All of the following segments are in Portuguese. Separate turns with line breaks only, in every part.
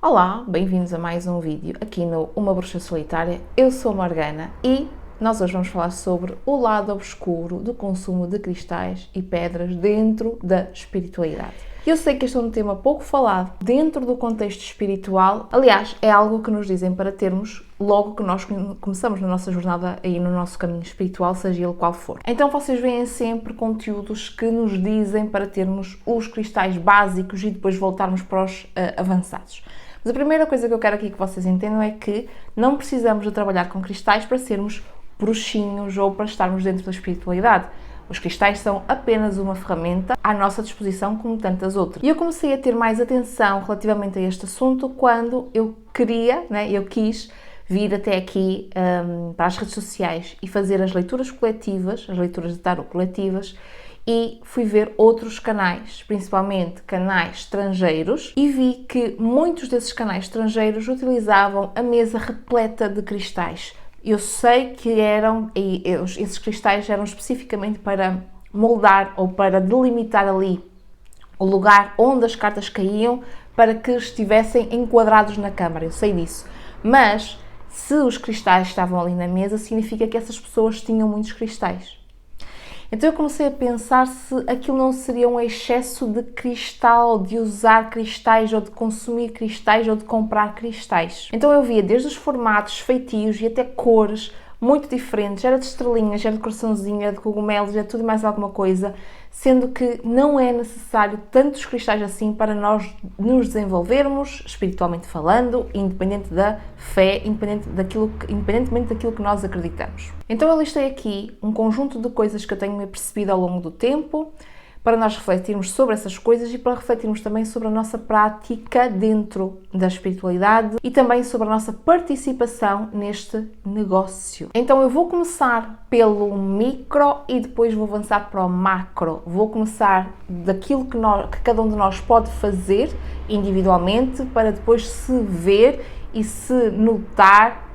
Olá, bem-vindos a mais um vídeo aqui no Uma Bruxa Solitária. Eu sou a Morgana e nós hoje vamos falar sobre o lado obscuro do consumo de cristais e pedras dentro da espiritualidade. Eu sei que este é um tema pouco falado dentro do contexto espiritual, aliás, é algo que nos dizem para termos logo que nós começamos na nossa jornada e no nosso caminho espiritual, seja ele qual for. Então vocês veem sempre conteúdos que nos dizem para termos os cristais básicos e depois voltarmos para os avançados. Mas a primeira coisa que eu quero aqui que vocês entendam é que não precisamos de trabalhar com cristais para sermos bruxinhos ou para estarmos dentro da espiritualidade. Os cristais são apenas uma ferramenta à nossa disposição como tantas outras. E eu comecei a ter mais atenção relativamente a este assunto quando eu quis vir até aqui para as redes sociais e fazer as leituras coletivas, as leituras de tarot coletivas, e fui ver outros canais, principalmente canais estrangeiros, e vi que muitos desses canais estrangeiros utilizavam a mesa repleta de cristais. Eu sei que esses cristais eram especificamente para moldar ou para delimitar ali o lugar onde as cartas caíam para que estivessem enquadrados na câmara, eu sei disso. Mas se os cristais estavam ali na mesa, significa que essas pessoas tinham muitos cristais. Então eu comecei a pensar se aquilo não seria um excesso de cristal, de usar cristais ou de consumir cristais ou de comprar cristais. Então eu via desde os formatos, feitios e até cores muito diferentes, era de estrelinhas, era de coraçãozinho, era de cogumelos, era tudo mais alguma coisa, sendo que não é necessário tantos cristais assim para nós nos desenvolvermos, espiritualmente falando, independente da fé, independentemente daquilo que nós acreditamos. Então eu listei aqui um conjunto de coisas que eu tenho me percebido ao longo do tempo, para nós refletirmos sobre essas coisas e para refletirmos também sobre a nossa prática dentro da espiritualidade e também sobre a nossa participação neste negócio. Então eu vou começar pelo micro e depois vou avançar para o macro. Vou começar daquilo que cada um de nós pode fazer individualmente para depois se ver e se notar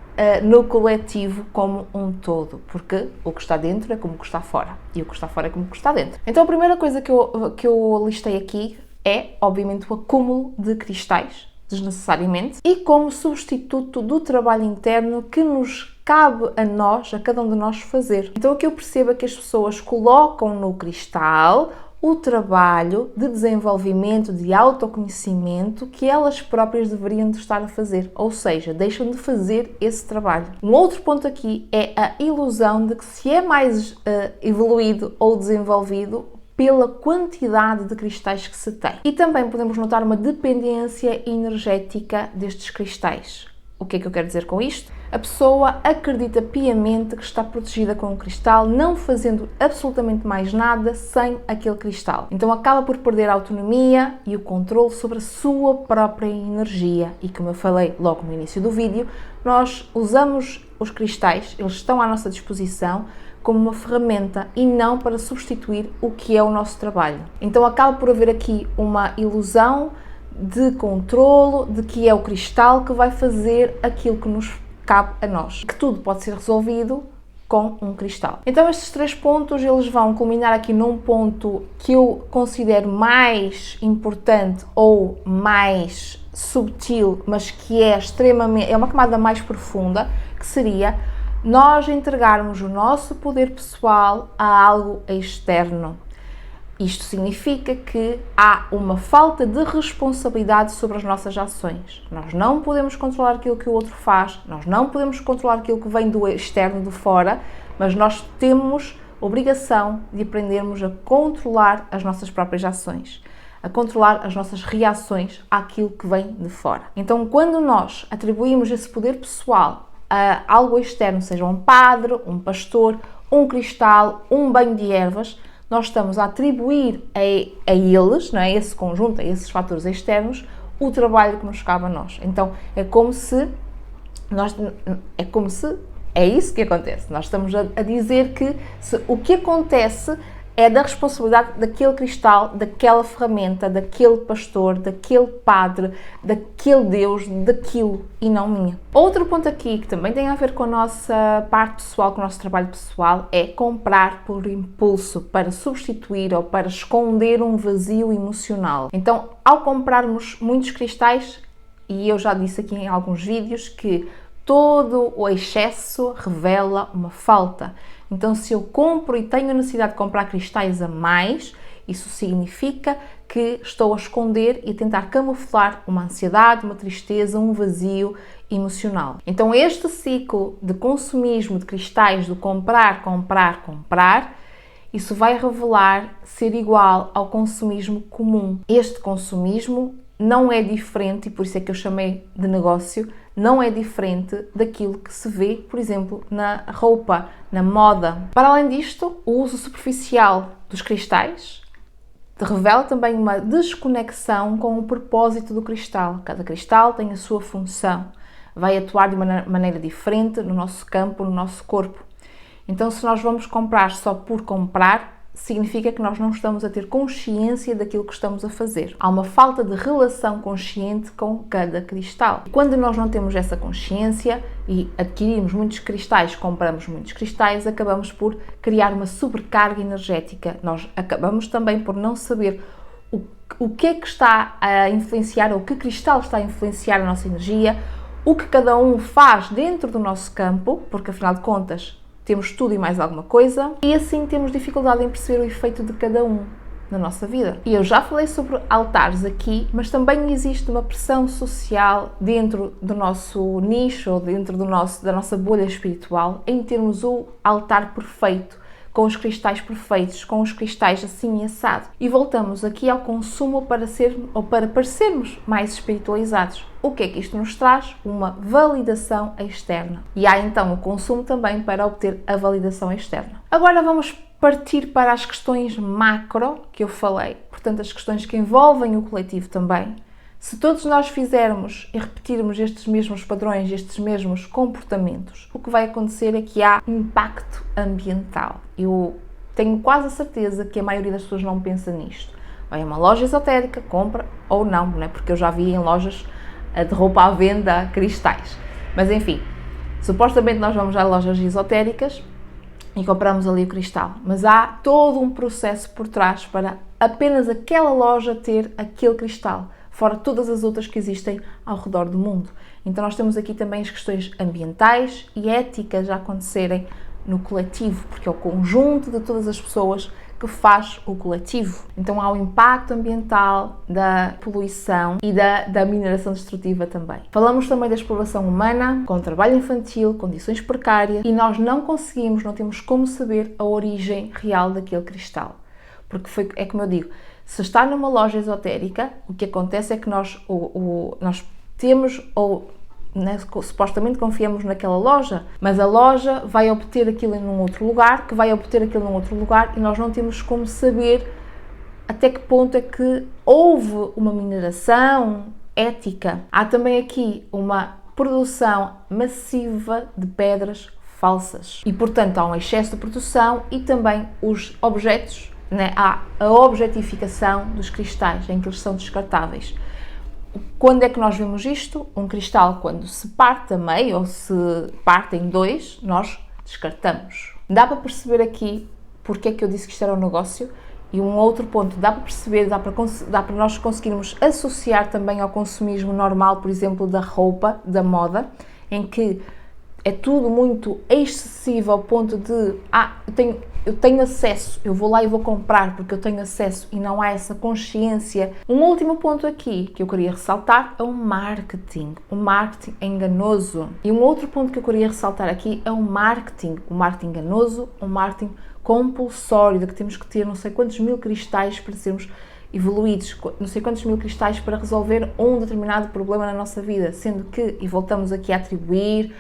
no coletivo como um todo, porque o que está dentro é como o que está fora e o que está fora é como o que está dentro. Então a primeira coisa que eu listei aqui é, obviamente, o acúmulo de cristais, desnecessariamente, e como substituto do trabalho interno que nos cabe a nós, a cada um de nós fazer. Então o que eu percebo é que as pessoas colocam no cristal o trabalho de desenvolvimento, de autoconhecimento que elas próprias deveriam de estar a fazer, ou seja, deixam de fazer esse trabalho. Um outro ponto aqui é a ilusão de que se é mais evoluído ou desenvolvido pela quantidade de cristais que se tem. E também podemos notar uma dependência energética destes cristais. O que é que eu quero dizer com isto? A pessoa acredita piamente que está protegida com o cristal, não fazendo absolutamente mais nada sem aquele cristal. Então acaba por perder a autonomia e o controle sobre a sua própria energia. E como eu falei logo no início do vídeo, nós usamos os cristais, eles estão à nossa disposição como uma ferramenta e não para substituir o que é o nosso trabalho. Então acaba por haver aqui uma ilusão de controlo, de que é o cristal que vai fazer aquilo que nos cabe a nós, que tudo pode ser resolvido com um cristal. Então estes três pontos, eles vão culminar aqui num ponto que eu considero mais importante ou mais subtil, mas que é uma camada mais profunda, que seria nós entregarmos o nosso poder pessoal a algo externo. Isto significa que há uma falta de responsabilidade sobre as nossas ações. Nós não podemos controlar aquilo que o outro faz, nós não podemos controlar aquilo que vem do externo, de fora, mas nós temos obrigação de aprendermos a controlar as nossas próprias ações, a controlar as nossas reações àquilo que vem de fora. Então, quando nós atribuímos esse poder pessoal a algo externo, seja um padre, um pastor, um cristal, um banho de ervas, nós estamos a atribuir a eles, não é? Esse conjunto, a esses fatores externos, o trabalho que nos cabe a nós. Então, é isso que acontece. Nós estamos a dizer que o que acontece é da responsabilidade daquele cristal, daquela ferramenta, daquele pastor, daquele padre, daquele Deus, daquilo e não minha. Outro ponto aqui que também tem a ver com a nossa parte pessoal, com o nosso trabalho pessoal, é comprar por impulso, para substituir ou para esconder um vazio emocional. Então, ao comprarmos muitos cristais, e eu já disse aqui em alguns vídeos que todo o excesso revela uma falta. Então, se eu compro e tenho a necessidade de comprar cristais a mais, isso significa que estou a esconder e a tentar camuflar uma ansiedade, uma tristeza, um vazio emocional. Então, este ciclo de consumismo de cristais, do comprar, comprar, comprar, isso vai revelar ser igual ao consumismo comum. Este consumismo não é diferente, e por isso é que eu chamei de negócio, não é diferente daquilo que se vê, por exemplo, na roupa, na moda. Para além disto, o uso superficial dos cristais revela também uma desconexão com o propósito do cristal. Cada cristal tem a sua função, vai atuar de uma maneira diferente no nosso campo, no nosso corpo. Então, se nós vamos comprar só por comprar, significa que nós não estamos a ter consciência daquilo que estamos a fazer. Há uma falta de relação consciente com cada cristal. Quando nós não temos essa consciência e adquirimos muitos cristais, compramos muitos cristais, acabamos por criar uma sobrecarga energética. Nós acabamos também por não saber o que é que está a influenciar, ou que cristal está a influenciar a nossa energia, o que cada um faz dentro do nosso campo, porque afinal de contas temos tudo e mais alguma coisa, e assim temos dificuldade em perceber o efeito de cada um na nossa vida. E eu já falei sobre altares aqui, mas também existe uma pressão social dentro do nosso nicho, ou dentro da nossa bolha espiritual, em termos o altar perfeito, com os cristais perfeitos, com os cristais assim assado. E voltamos aqui ao consumo para parecermos mais espiritualizados. O que é que isto nos traz? Uma validação externa. E há então o consumo também para obter a validação externa. Agora vamos partir para as questões macro que eu falei, portanto as questões que envolvem o coletivo também. Se todos nós fizermos e repetirmos estes mesmos padrões, estes mesmos comportamentos, o que vai acontecer é que há impacto ambiental. Eu tenho quase a certeza que a maioria das pessoas não pensa nisto. Vai a uma loja esotérica, compra ou não, né? Porque eu já vi em lojas de roupa à venda cristais. Mas enfim, supostamente nós vamos a lojas esotéricas e compramos ali o cristal. Mas há todo um processo por trás para apenas aquela loja ter aquele cristal, fora todas as outras que existem ao redor do mundo. Então nós temos aqui também as questões ambientais e éticas a acontecerem no coletivo, porque é o conjunto de todas as pessoas que faz o coletivo. Então há o impacto ambiental, da poluição e da mineração destrutiva também. Falamos também da exploração humana, com trabalho infantil, condições precárias, e nós não temos como saber a origem real daquele cristal. Porque é como eu digo, se está numa loja esotérica, o que acontece é que nós temos, supostamente confiamos naquela loja, mas a loja vai obter aquilo num outro lugar, que vai obter aquilo num outro lugar, e nós não temos como saber até que ponto é que houve uma mineração ética. Há também aqui uma produção massiva de pedras falsas e, portanto, há um excesso de produção e também os objetos, há a objetificação dos cristais, em que eles são descartáveis. Quando é que nós vemos isto? Um cristal, quando se parte a meio ou se parte em dois, nós descartamos. Dá para perceber aqui porque é que eu disse que isto era um negócio? E um outro ponto, dá para perceber, dá para nós conseguirmos associar também ao consumismo normal, por exemplo, da roupa, da moda, em que é tudo muito excessivo ao ponto de eu tenho acesso, eu vou lá e vou comprar porque eu tenho acesso, e não há essa consciência. Um último ponto aqui que eu queria ressaltar é o marketing enganoso. E um outro ponto que eu queria ressaltar aqui é o marketing enganoso, o marketing compulsório, de que temos que ter não sei quantos mil cristais para sermos evoluídos, não sei quantos mil cristais para resolver um determinado problema na nossa vida, sendo que, e voltamos aqui a atribuir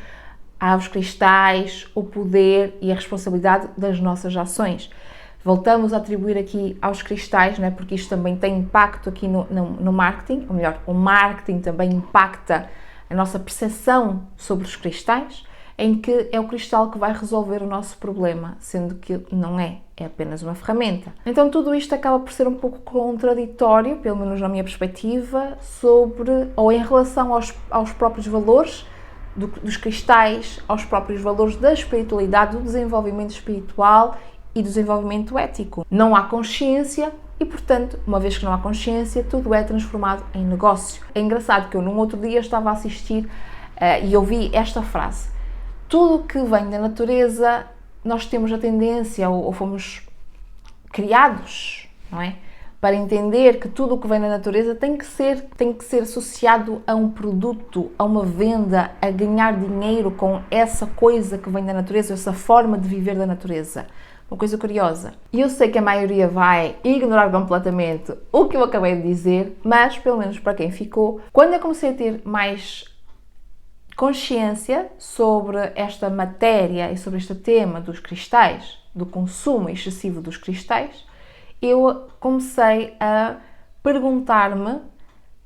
aos cristais o poder e a responsabilidade das nossas ações. Voltamos a atribuir aqui aos cristais, não é? Porque isto também tem impacto aqui no marketing, ou melhor, o marketing também impacta a nossa percepção sobre os cristais, em que é o cristal que vai resolver o nosso problema, sendo que não é apenas uma ferramenta. Então tudo isto acaba por ser um pouco contraditório, pelo menos na minha perspectiva, ou em relação aos próprios valores dos cristais, aos próprios valores da espiritualidade, do desenvolvimento espiritual e do desenvolvimento ético. Não há consciência e, portanto, uma vez que não há consciência, tudo é transformado em negócio. É engraçado que eu num outro dia estava a assistir e ouvi esta frase: tudo que vem da natureza, nós temos a tendência, ou fomos criados, não é? Para entender que tudo o que vem da natureza tem que ser associado a um produto, a uma venda, a ganhar dinheiro com essa coisa que vem da natureza, essa forma de viver da natureza. Uma coisa curiosa. E eu sei que a maioria vai ignorar completamente o que eu acabei de dizer, mas pelo menos para quem ficou, quando eu comecei a ter mais consciência sobre esta matéria e sobre este tema dos cristais, do consumo excessivo dos cristais, eu comecei a perguntar-me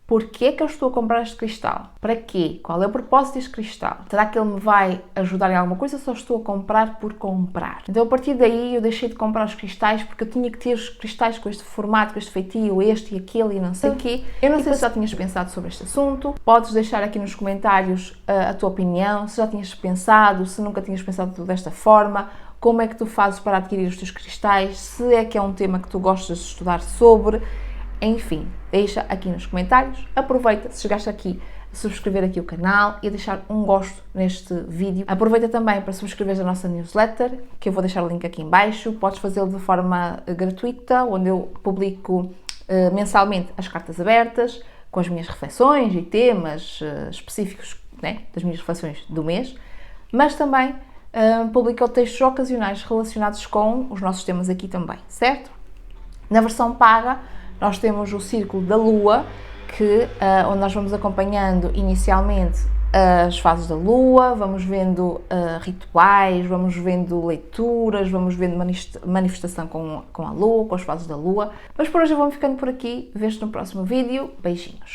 porquê é que eu estou a comprar este cristal? Para quê? Qual é o propósito deste cristal? Será que ele me vai ajudar em alguma coisa ou só estou a comprar por comprar? Então, a partir daí, eu deixei de comprar os cristais porque eu tinha que ter os cristais com este formato, com este feitio, este e aquele e não sei o quê. Eu não sei se já tinhas pensado sobre este assunto. Podes deixar aqui nos comentários a tua opinião, se já tinhas pensado, se nunca tinhas pensado desta forma. Como é que tu fazes para adquirir os teus cristais? Se é que é um tema que tu gostas de estudar sobre. Enfim, deixa aqui nos comentários. Aproveita, se chegaste aqui, a subscrever aqui o canal e a deixar um gosto neste vídeo. Aproveita também para subscrever a nossa newsletter, que eu vou deixar o link aqui em baixo. Podes fazê-lo de forma gratuita, onde eu publico mensalmente as cartas abertas, com as minhas reflexões e temas específicos, né, das minhas reflexões do mês, mas também publico textos ocasionais relacionados com os nossos temas aqui também, certo? Na versão paga, nós temos o Círculo da Lua, onde nós vamos acompanhando inicialmente as fases da Lua, vamos vendo rituais, vamos vendo leituras, vamos vendo manifestação com a Lua, com as fases da Lua. Mas por hoje eu vou ficando por aqui. Vejo-te no próximo vídeo. Beijinhos!